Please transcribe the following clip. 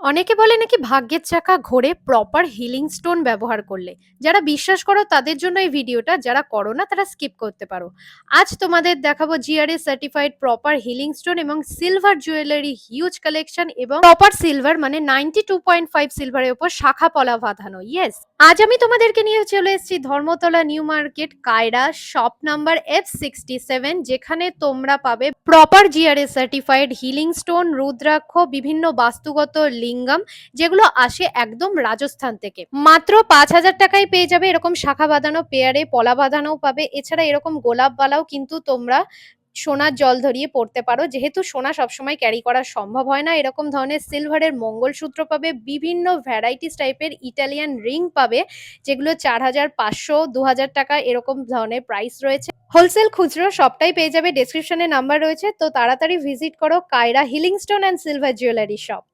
অনেকে বলে নাকি ভাগ্যের চাকা ঘোরে প্রপার হিলিং স্টোন ব্যবহার করলে। যারা বিশ্বাস করো তাদের জন্য এই ভিডিওটা, যারা করো না তারা স্কিপ করতে পারো। আজ তোমাদের দেখাবো GRS certified proper healing stone এবং সিলভার জুয়েলারি হিউজ কালেকশন, এবং প্রপার সিলভার মানে 92.5 সিলভারের উপর শাখা পলা বাঁধানো। ইয়েস, আজ আমি তোমাদেরকে নিয়ে চলে এসেছি Dharmatala new market Kiara shop number F67, যেখানে তোমরা পাবে proper GRS certified healing stone, rudraksha, বিভিন্ন বাস্তুগত লিঙ্গম, যেগুলো আসে একদম রাজস্থান থেকে। মাত্র 5,000 টাকায় পেয়ে যাবে এরকম শাখা বাঁধানো পেয়ারে, পলা বাঁধানোও পাবে। এছাড়া এরকম গোলাপ বালাও কিন্তু তোমরা সোনার জল ধরিয়ে পড়তে পারো, যেহেতু সোনা সবসময় ক্যারি করা সম্ভব হয় না। এরকম ধরনের সিলভারের মঙ্গলসূত্র পাবে, বিভিন্ন ভ্যারাইটিস টাইপের ইটালিয়ান রিং পাবে, যেগুলো 4,500 2,000 টাকা এরকম ধরনের প্রাইস রয়েছে। হোলসেল খুচরো সবটাই পেয়ে যাবে, ডেসক্রিপশনে নাম্বার রয়েছে, তো তাড়াতাড়ি ভিজিট করো Kiara healing stone and silver jewellery shop.